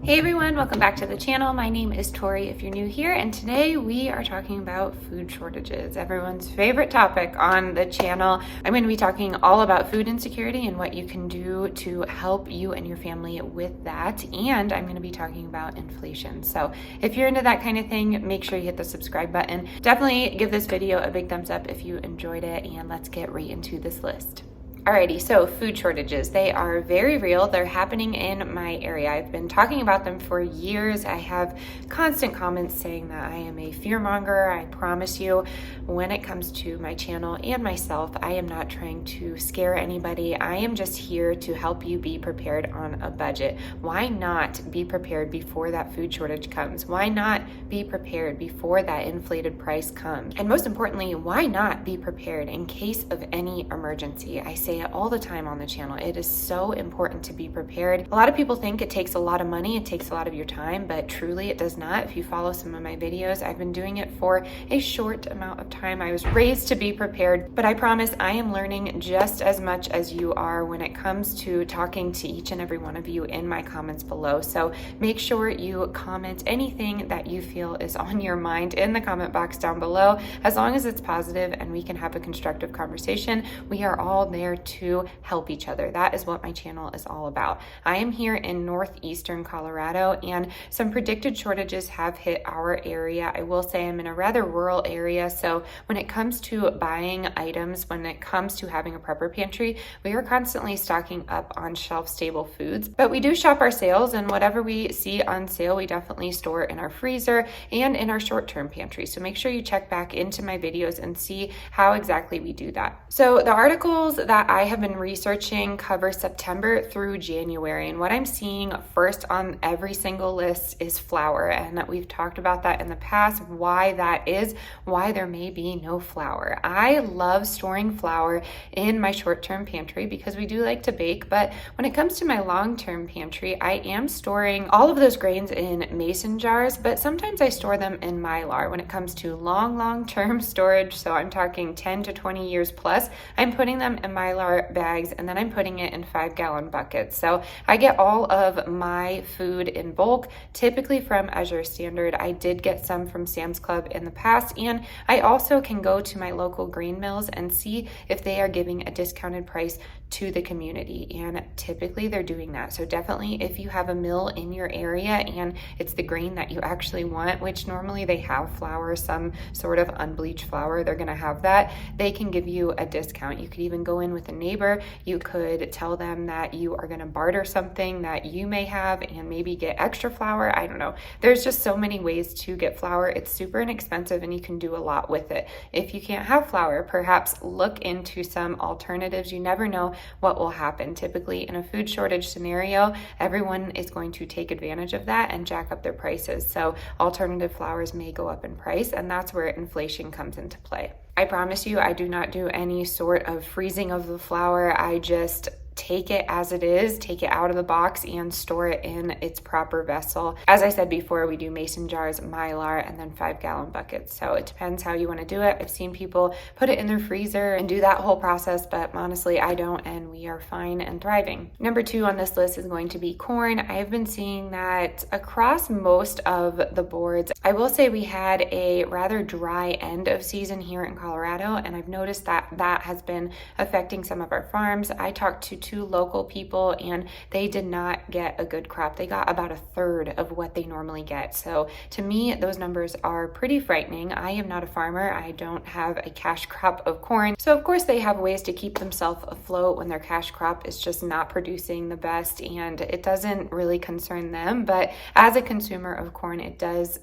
Hey everyone, welcome back to the channel. My name is Tori if you're new here, and today we are talking about food shortages, everyone's favorite topic on the channel. I'm going to be talking all about food insecurity and what you can do to help you and your family with that, and I'm going to be talking about inflation. So if you're into that kind of thing, make sure you hit the subscribe button. Definitely give this video a big thumbs up if you enjoyed it, and let's get right into this list. Alrighty, so food shortages, they are very real. They're happening in my area. I've been talking about them for years. I have constant comments saying that I am a fearmonger. I promise you, when it comes to my channel and myself, I am not trying to scare anybody. I am just here to help you be prepared on a budget. Why not be prepared before that food shortage comes? Why not be prepared before that inflated price comes? And most importantly, why not be prepared in case of any emergency? I say it all the time on the channel. It is so important to be prepared. A lot of people think it takes a lot of money, it takes a lot of your time, but truly it does not. If you follow some of my videos, I've been doing it for a short amount of time. I was raised to be prepared, but I promise I am learning just as much as you are when it comes to talking to each and every one of you in my comments below. So make sure you comment anything that you feel is on your mind in the comment box down below, as long as it's positive and we can have a constructive conversation. We are all there to help each other. That is what my channel is all about. I am here in northeastern Colorado, and some predicted shortages have hit our area. I will say I'm in a rather rural area, so when it comes to buying items, when it comes to having a prepper pantry, we are constantly stocking up on shelf-stable foods. But we do shop our sales, and whatever we see on sale, we definitely store in our freezer and in our short-term pantry. So make sure you check back into my videos and see how exactly we do that. So the articles that I have been researching cover September through January, and what I'm seeing first on every single list is flour, and that we've talked about that in the past, why that is, why there may be no flour. I love storing flour in my short-term pantry because we do like to bake, but when it comes to my long-term pantry, I am storing all of those grains in mason jars, but sometimes I store them in Mylar. When it comes to long-term storage, so I'm talking 10 to 20 years plus, I'm putting them in Mylar bags, and then I'm putting it in 5-gallon buckets. So I get all of my food in bulk, typically from Azure Standard. I did get some from Sam's Club in the past, and I also can go to my local grain mills and see if they are giving a discounted price to the community, and typically they're doing that. So definitely, if you have a mill in your area and it's the grain that you actually want, which normally they have flour, some sort of unbleached flour, they're going to have that, they can give you a discount. You could even go in with a neighbor. You could tell them that you are going to barter something that you may have and maybe get extra flour. I don't know. There's just so many ways to get flour. It's super inexpensive and you can do a lot with it. If you can't have flour, perhaps look into some alternatives. You never know what will happen. Typically in a food shortage scenario, everyone is going to take advantage of that and jack up their prices. So alternative flours may go up in price, and that's where inflation comes into play. I promise you, I do not do any sort of freezing of the flour. I just take it as it is, take it out of the box and store it in its proper vessel. As I said before, we do mason jars, Mylar, and then 5-gallon buckets. So it depends how you want to do it. I've seen people put it in their freezer and do that whole process, but honestly, I don't, and we are fine and thriving. Number 2 on this list is going to be corn. I've been seeing that across most of the boards. I will say we had a rather dry end of season here in Colorado, and I've noticed that that has been affecting some of our farms. I talked to 2 local people, and they did not get a good crop. They got about a third of what they normally get. So to me, those numbers are pretty frightening. I am not a farmer. I don't have a cash crop of corn. So of course they have ways to keep themselves afloat when their cash crop is just not producing the best, and it doesn't really concern them. But as a consumer of corn, it does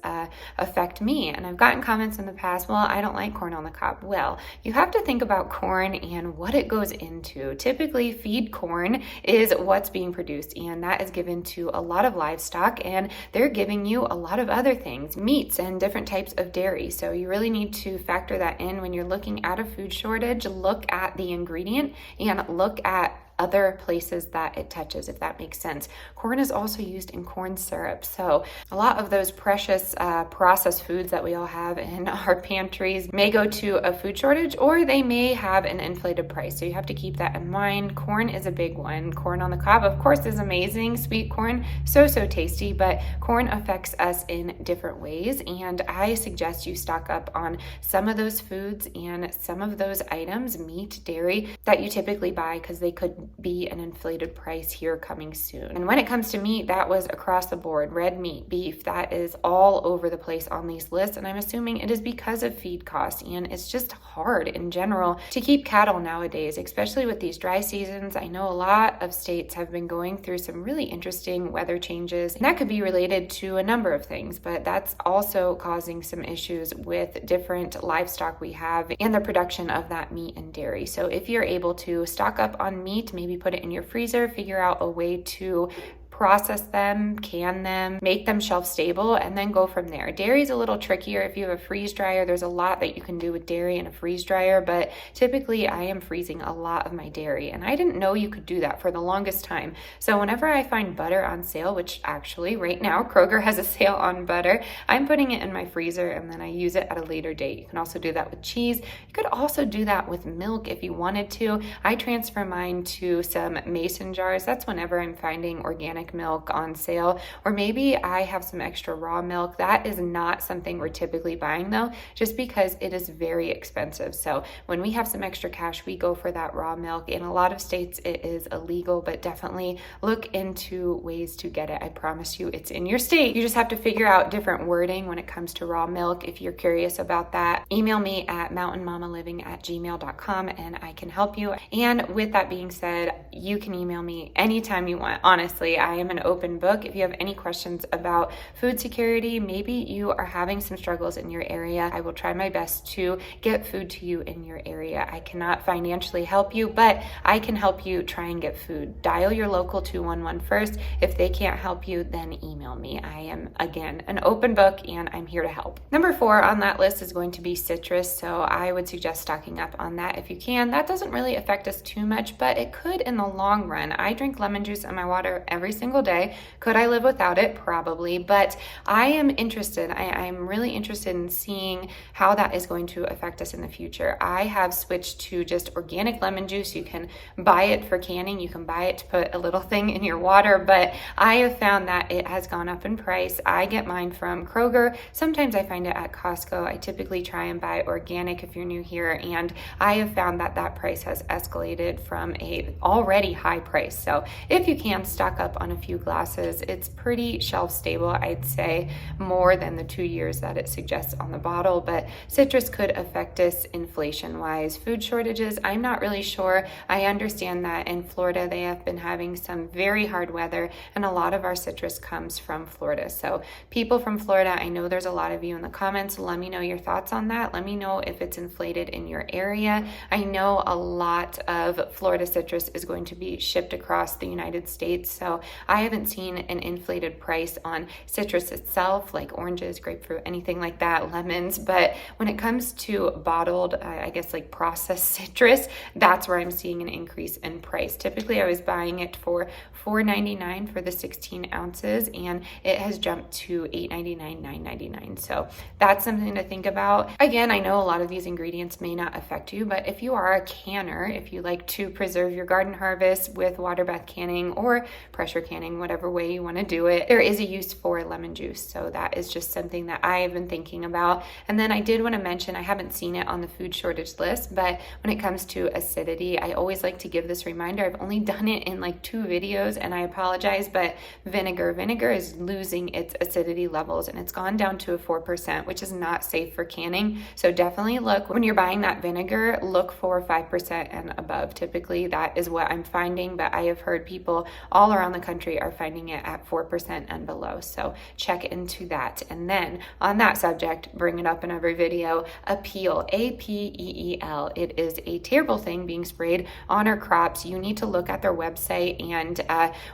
affect me. And I've gotten comments in the past, well, I don't like corn on the cob. Well, you have to think about corn and what it goes into. Typically, feed corn is what's being produced, and that is given to a lot of livestock, and they're giving you a lot of other things, meats and different types of dairy. So you really need to factor that in when you're looking at a food shortage. Look at the ingredient and look at other places that it touches, if that makes sense. Corn is also used in corn syrup. So a lot of those precious processed foods that we all have in our pantries may go to a food shortage, or they may have an inflated price. So you have to keep that in mind. Corn is a big one. Corn on the cob, of course, is amazing. Sweet corn, so tasty, but corn affects us in different ways. And I suggest you stock up on some of those foods and some of those items, meat, dairy, that you typically buy, because they could be an inflated price here coming soon. And when it comes to meat, that was across the board. Red meat, beef, that is all over the place on these lists. And I'm assuming it is because of feed costs. And it's just hard in general to keep cattle nowadays, especially with these dry seasons. I know a lot of states have been going through some really interesting weather changes, and that could be related to a number of things, but that's also causing some issues with different livestock we have and the production of that meat and dairy. So if you're able to stock up on meat, maybe put it in your freezer, figure out a way to process them, can them, make them shelf stable, and then go from there. Dairy is a little trickier. If you have a freeze dryer, there's a lot that you can do with dairy in a freeze dryer, but typically I am freezing a lot of my dairy, and I didn't know you could do that for the longest time. So whenever I find butter on sale, which actually right now Kroger has a sale on butter, I'm putting it in my freezer and then I use it at a later date. You can also do that with cheese. You could also do that with milk if you wanted to. I transfer mine to some mason jars. That's whenever I'm finding organic milk on sale, or maybe I have some extra raw milk. That is not something we're typically buying though, just because it is very expensive. So when we have some extra cash, we go for that raw milk. In a lot of states it is illegal, but definitely look into ways to get it. I promise you it's in your state. You just have to figure out different wording when it comes to raw milk. If you're curious about that, email me at mountainmommaliving@gmail.com and I can help you. And with that being said, you can email me anytime you want. Honestly, I am an open book. If you have any questions about food security, maybe you are having some struggles in your area, I will try my best to get food to you in your area. I cannot financially help you, but I can help you try and get food. Dial your local 211 first. If they can't help you, then email me. I am, again, an open book and I'm here to help. Number 4 on that list is going to be citrus. So I would suggest stocking up on that if you can. That doesn't really affect us too much, but it could in the long run. I drink lemon juice in my water every single day. Could I live without it? Probably, but I am interested. I'm really interested in seeing how that is going to affect us in the future. I have switched to just organic lemon juice. You can buy it for canning. You can buy it to put a little thing in your water, but I have found that it has gone up in price. I get mine from Kroger. Sometimes I find it at Costco. I typically try and buy organic if you're new here, and I have found that that price has escalated from a already high price. So if you can stock up on a few glasses, it's pretty shelf stable, I'd say, more than the 2 years that it suggests on the bottle. But citrus could affect us inflation wise. Food shortages, I'm not really sure. I understand that in Florida they have been having some very hard weather, and a lot of our citrus comes from Florida. So people from Florida, I know there's a lot of you in the comments. Let me know your thoughts on that. Let me know if it's inflated in your area. I know a lot of Florida citrus is going to be shipped across the United States, so I haven't seen an inflated price on citrus itself, like oranges, grapefruit, anything like that, lemons. But when it comes to bottled, I guess like processed citrus, that's where I'm seeing an increase in price. Typically I was buying it for $4.99 for the 16 ounces, and it has jumped to $8.99, $9.99. So that's something to think about. Again, I know a lot of these ingredients may not affect you, but if you are a canner, if you like to preserve your garden harvest with water bath canning or pressure canning, whatever way you want to do it, there is a use for lemon juice. So that is just something that I have been thinking about. And then I did want to mention, I haven't seen it on the food shortage list, but when it comes to acidity, I always like to give this reminder. I've only done it in like 2 videos, and I apologize, but vinegar is losing its acidity levels, and it's gone down to a 4%, which is not safe for canning. So definitely look, when you're buying that vinegar, look for 5% and above. Typically that is what I'm finding, but I have heard people all around the country country are finding it at 4% and below. So check into that. And then on that subject, bring it up in every video, Apeel, A-P-E-E-L. It is a terrible thing being sprayed on our crops. You need to look at their website and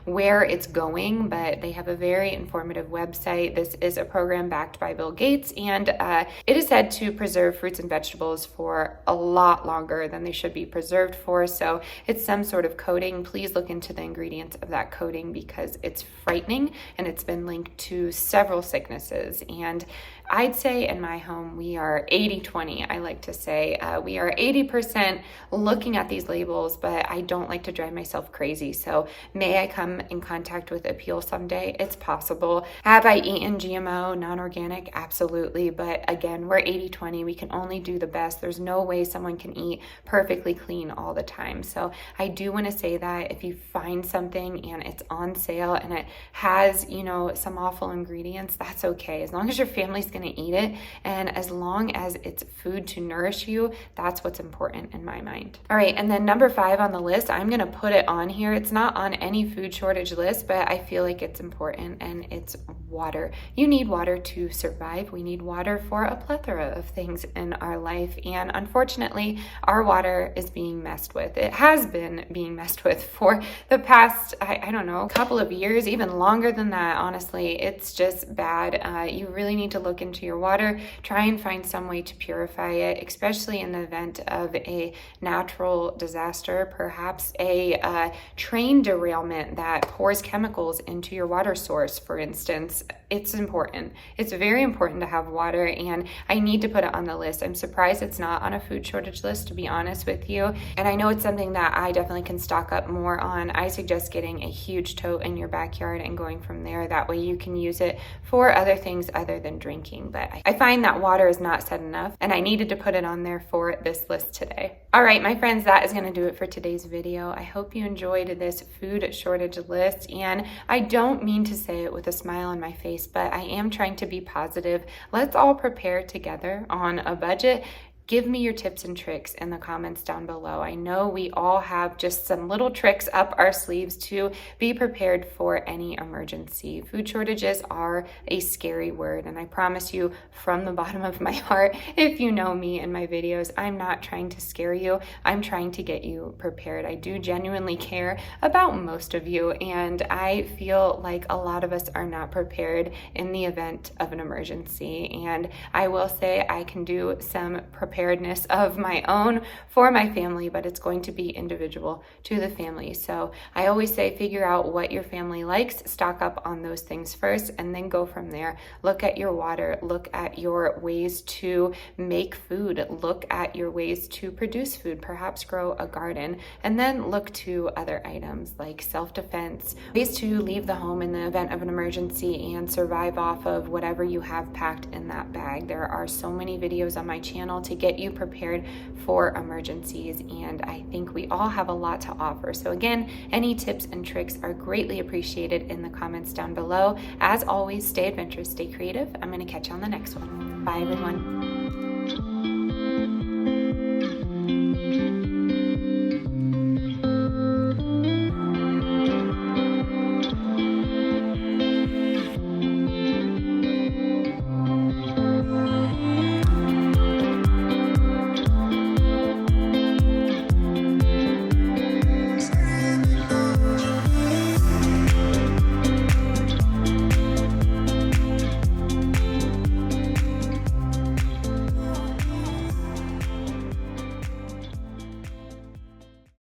where it's going, but they have a very informative website. This is a program backed by Bill Gates, and it is said to preserve fruits and vegetables for a lot longer than they should be preserved for. So it's some sort of coating. Please look into the ingredients of that coating because it's frightening and it's been linked to several sicknesses. And I'd say in my home, we are 80-20. I like to say we are 80% looking at these labels, but I don't like to drive myself crazy. So may I come in contact with Apeel someday? It's possible. Have I eaten GMO, non-organic? Absolutely. But again, we're 80-20. We can only do the best. There's no way someone can eat perfectly clean all the time. So I do want to say that if you find something and it's on sale and it has, some awful ingredients, that's okay. As long as your family's going to eat it, and as long as it's food to nourish you, that's what's important in my mind. All right, and then number 5 on the list, I'm going to put it on here. It's not on any food shortage list, but I feel like it's important, and it's water. You need water to survive. We need water for a plethora of things in our life, and unfortunately, our water is being messed with. It has been being messed with for the past, I don't know, couple of years, even longer than that, honestly. It's just bad. You really need to look into your water, try and find some way to purify it, especially in the event of a natural disaster, perhaps a train derailment that pours chemicals into your water source, for instance. It's important. It's very important to have water, and I need to put it on the list. I'm surprised it's not on a food shortage list, to be honest with you. And I know it's something that I definitely can stock up more on. I suggest getting a huge tote in your backyard and going from there. That way you can use it for other things other than drinking. But I find that water is not said enough, and I needed to put it on there for this list today. All right, my friends, that is going to do it for today's video. I hope you enjoyed this food shortage list, and I don't mean to say it with a smile on my face, but I am trying to be positive. Let's all prepare together on a budget. Give me your tips and tricks in the comments down below. I know we all have just some little tricks up our sleeves to be prepared for any emergency. Food shortages are a scary word, and I promise you from the bottom of my heart, if you know me in my videos, I'm not trying to scare you. I'm trying to get you prepared. I do genuinely care about most of you, and I feel like a lot of us are not prepared in the event of an emergency. And I will say I can do some preparedness of my own for my family, but it's going to be individual to the family. So I always say figure out what your family likes, stock up on those things first, and then go from there. Look at your water, look at your ways to make food, look at your ways to produce food, perhaps grow a garden, and then look to other items like self-defense, ways to leave the home in the event of an emergency and survive off of whatever you have packed in that bag. There are so many videos on my channel to get you prepared for emergencies, and I think we all have a lot to offer. So again, any tips and tricks are greatly appreciated in the comments down below. As always, stay adventurous, stay creative. I'm going to catch you on the next one. Bye, everyone.